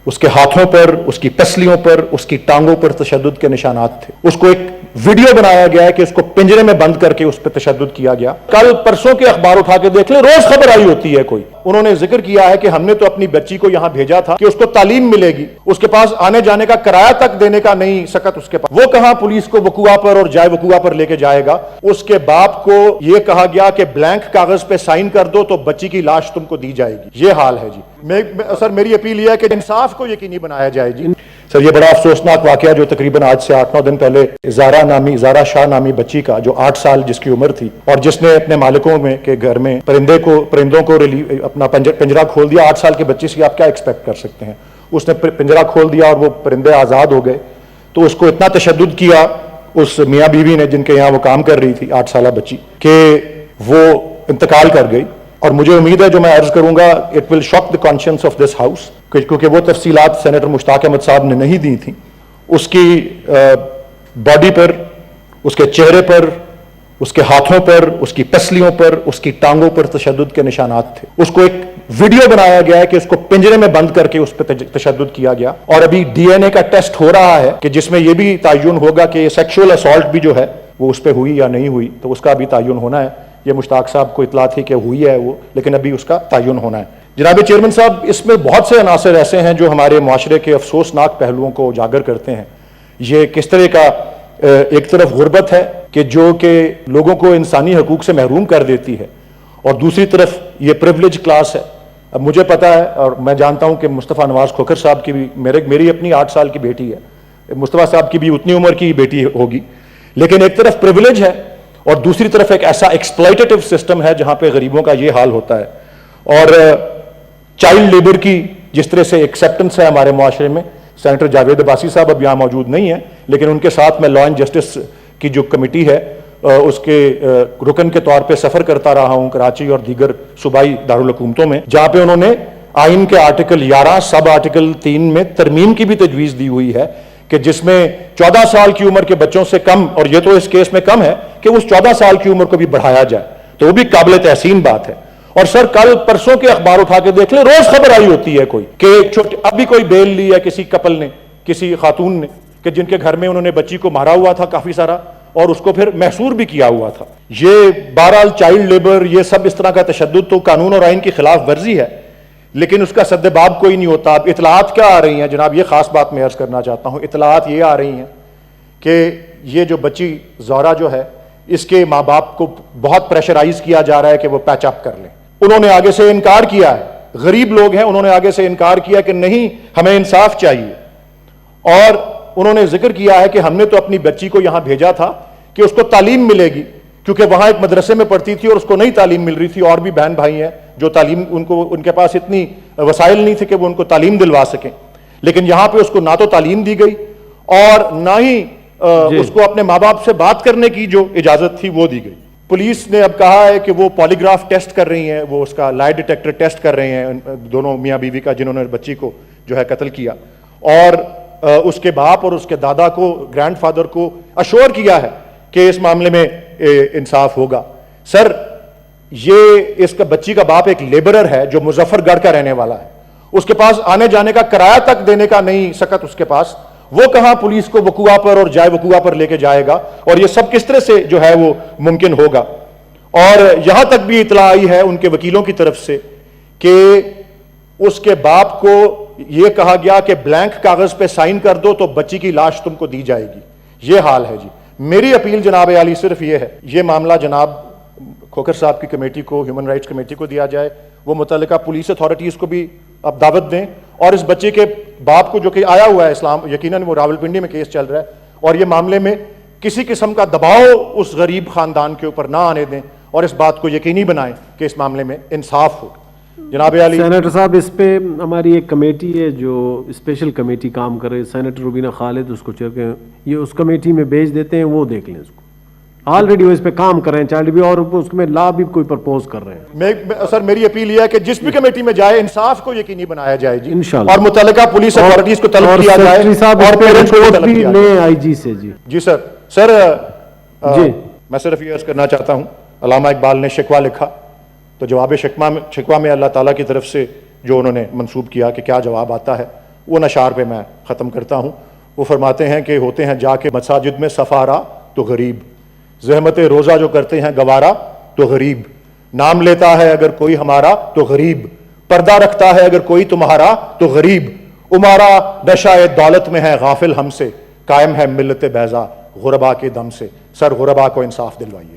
اس کے ہاتھوں پر، اس کی پسلیوں پر، اس کی ٹانگوں پر تشدد کے نشانات تھے. اس کو ایک ویڈیو بنایا گیا ہے کہ اس کو پنجرے میں بند کر کے اس پہ تشدد کیا گیا. کل پرسوں کے اخبار اٹھا کے دیکھ لیں، روز خبر آئی ہوتی ہے کوئی. انہوں نے ذکر کیا ہے کہ ہم نے تو اپنی بچی کو یہاں بھیجا تھا کہ اس کو تعلیم ملے گی، اس کے پاس آنے جانے کا کرایہ تک دینے کا نہیں سکت اس کے پاس. وہ کہاں پولیس کو وقوع پر اور جائے وقوع پر لے کے جائے گا. اس کے باپ کو یہ کہا گیا کہ بلینک کاغذ پہ سائن کر دو تو بچی کی لاش تم کو دی جائے گی. یہ حال ہے جی. سر میری اپیل یہ ہے کہ انصاف کو یقینی بنایا جائے جی. سر یہ بڑا افسوسناک واقعہ جو تقریباً آج سے 8-9 دن پہلے زارا شاہ نامی بچی کا، جو 8 سال جس کی عمر تھی، اور جس نے اپنے مالکوں میں کے گھر میں پرندوں کو اپنا پنجرہ کھول دیا. 8 سال کی بچی سے آپ کیا ایکسپیکٹ کر سکتے ہیں؟ اس نے پنجرہ کھول دیا اور وہ پرندے آزاد ہو گئے. تو اس کو اتنا تشدد کیا اس میاں بیوی نے، جن کے یہاں وہ کام کر رہی تھی، 8 سالہ بچی، کہ وہ انتقال کر گئی. اور مجھے امید ہے، جو میں عرض کروں گا، it will shock the conscience of this house, کیونکہ وہ تفصیلات سینیٹر مشتاق احمد صاحب نے نہیں دی تھیں. اس کی باڈی پر، اس کے چہرے پر، اس کے ہاتھوں پر، اس کی پسلیوں پر، اس کی ٹانگوں پر تشدد کے نشانات تھے. اس کو ایک ویڈیو بنایا گیا ہے کہ اس کو پنجرے میں بند کر کے اس پہ تشدد کیا گیا. اور ابھی ڈی این اے کا ٹیسٹ ہو رہا ہے کہ جس میں یہ بھی تعین ہوگا کہ سیکشول اسالٹ بھی جو ہے وہ اس پہ ہوئی یا نہیں ہوئی. تو اس کا بھی تعین ہونا ہے. یہ مشتاق صاحب کو اطلاع تھی کہ ہوئی ہے وہ، لیکن ابھی اس کا تعین ہونا ہے. جناب چیئرمین صاحب، اس میں بہت سے عناصر ایسے ہیں جو ہمارے معاشرے کے افسوسناک پہلوؤں کو اجاگر کرتے ہیں. یہ کس طرح کا ایک طرف غربت ہے کہ جو کہ لوگوں کو انسانی حقوق سے محروم کر دیتی ہے، اور دوسری طرف یہ پریولیج کلاس ہے. اب مجھے پتا ہے اور میں جانتا ہوں کہ مصطفیٰ نواز کھوکھر صاحب کی بھی، میری اپنی 8 سال کی بیٹی ہے، مصطفیٰ صاحب کی بھی اتنی عمر کی بیٹی ہوگی، لیکن ایک طرف پریولیج ہے اور دوسری طرف ایک ایسا ایکسپلائٹیو سسٹم ہے جہاں پہ غریبوں کا یہ حال ہوتا ہے. اور چائلڈ لیبر کی جس طرح سے ایکسیپٹنس ہے ہمارے معاشرے میں، سینیٹر جاوید عباسی صاحب اب یہاں موجود نہیں ہیں، لیکن ان کے ساتھ میں لا اینڈ جسٹس کی جو کمیٹی ہے اس کے رکن کے طور پہ سفر کرتا رہا ہوں کراچی اور دیگر صوبائی دارالحکومتوں میں، جہاں پہ انہوں نے آئین کے آرٹیکل 11 سب آرٹیکل 3 میں ترمیم کی بھی تجویز دی ہوئی ہے کہ جس میں 14 سال کی عمر کے بچوں سے کم، اور یہ تو اس کیس میں کم ہے کہ اس 14 سال کی عمر کو بھی بڑھایا جائے. تو وہ بھی قابل تحسین بات ہے. اور سر کل پرسوں کے اخبار اٹھا کے دیکھ لیں، روز خبر آئی ہوتی ہے کوئی کہ اب بھی کوئی بیل لی ہے کسی کپل نے، کسی خاتون نے، کہ جن کے گھر میں انہوں نے بچی کو مارا ہوا تھا کافی سارا، اور اس کو پھر محصور بھی کیا ہوا تھا. یہ بہرحال چائلڈ لیبر، یہ سب اس طرح کا تشدد تو قانون اور آئین کی خلاف ورزی ہے، لیکن اس کا سد باب کوئی نہیں ہوتا. اب اطلاعات کیا آ رہی ہیں جناب، یہ خاص بات میں عرض کرنا چاہتا ہوں. اطلاعات یہ آ رہی ہیں کہ یہ جو بچی زہرا جو ہے، اس کے ماں باپ کو بہت پریشرائز کیا جا رہا ہے کہ وہ پیچ اپ کر لیں. انہوں نے آگے سے انکار کیا ہے، غریب لوگ ہیں، انہوں نے آگے سے انکار کیا کہ نہیں، ہمیں انصاف چاہیے. اور انہوں نے ذکر کیا ہے کہ ہم نے تو اپنی بچی کو یہاں بھیجا تھا کہ اس کو تعلیم ملے گی، کیونکہ وہاں ایک مدرسے میں پڑھتی تھی اور اس کو نہیں تعلیم مل رہی تھی. اور بھی بہن بھائی ہیں جو تعلیم ان کے پاس اتنی وسائل نہیں تھے کہ وہ ان کو تعلیم دلوا سکیں، لیکن یہاں پہ اس کو نہ تو تعلیم دی گئی اور نہ ہی اس کو اپنے ماں باپ سے بات کرنے کی جو اجازت تھی وہ دی گئی. پولیس نے اب کہا ہے کہ وہ پالیگراف ٹیسٹ کر رہی ہیں، وہ اس کا لائے ڈیٹیکٹر ٹیسٹ کر رہے ہیں دونوں میاں بیوی کا جنہوں نے بچی کو جو ہے قتل کیا. اور اس کے باپ اور اس کے دادا کو، گرینڈ فادر کو اشور کیا ہے کہ اس معاملے میں انصاف ہوگا. سر یہ اس کا بچی کا باپ ایک لیبرر ہے جو مظفر گڑھ کا رہنے والا ہے، اس کے پاس آنے جانے کا کرایہ تک دینے کا نہیں سکت اس کے پاس. وہ کہاں پولیس کو وقوع پر اور جائے وقوع پر لے کے جائے گا، اور یہ سب کس طرح سے جو ہے وہ ممکن ہوگا. اور یہاں تک بھی اطلاع آئی ہے ان کے وکیلوں کی طرف سے کہ اس کے باپ کو یہ کہا گیا کہ بلینک کاغذ پہ سائن کر دو تو بچی کی لاش تم کو دی جائے گی. یہ حال ہے جی. میری اپیل جناب عالی صرف یہ ہے، یہ معاملہ جناب کھوکھر صاحب کی کمیٹی کو، ہیومن رائٹس کمیٹی کو دیا جائے، وہ متعلقہ پولیس اتھارٹیز کو بھی اب دعوت دیں، اور اس بچے کے باپ کو جو کہ آیا ہوا ہے اسلام، یقیناً وہ راولپنڈی میں کیس چل رہا ہے، اور یہ معاملے میں کسی قسم کا دباؤ اس غریب خاندان کے اوپر نہ آنے دیں، اور اس بات کو یقینی بنائیں کہ اس معاملے میں انصاف ہو. جناب عالی سینیٹر صاحب، اس پہ ہماری ایک کمیٹی ہے جو اسپیشل کمیٹی کام کر رہے ہیں، سینیٹر روبینہ خالد اس کو چیئر کریں، یہ اس کمیٹی میں بھیج دیتے ہیں، وہ دیکھ لیں اس کو. آلریڈی وہ اس پہ کام کر رہے ہیں چائلڈ بھی، اور اس میں لا بھی کوئی پرپوز کر رہے ہیں. سر میری اپیل یہ ہے کہ جس بھی کمیٹی میں جائے انصاف کو یقینی بنایا جائے جی، انشاءاللہ، اور متعلقہ پولیس اتھارٹیز کو طلب کیا جائے اور پیرنٹس کو طلب کیا جائے. آئی جی سے جی سر جی میں صرف یہ عرض کرنا چاہتا ہوں، علامہ اقبال نے شکوہ لکھا تو جواب شکوہ میں اللہ تعالیٰ کی طرف سے جو انہوں نے منسوب کیا کہ کیا جواب آتا ہے، وہ نشار پہ میں ختم کرتا ہوں. وہ فرماتے ہیں کہ ہوتے ہیں جا کے مساجد میں سفارا تو غریب، زحمت روزہ جو کرتے ہیں گوارا تو غریب، نام لیتا ہے اگر کوئی ہمارا تو غریب، پردہ رکھتا ہے اگر کوئی تمہارا تو غریب، عمارہ نشائے دولت میں ہے غافل ہم سے، قائم ہے ملت بیضا غربا کے دم سے. سر غربا کو انصاف دلوائیے.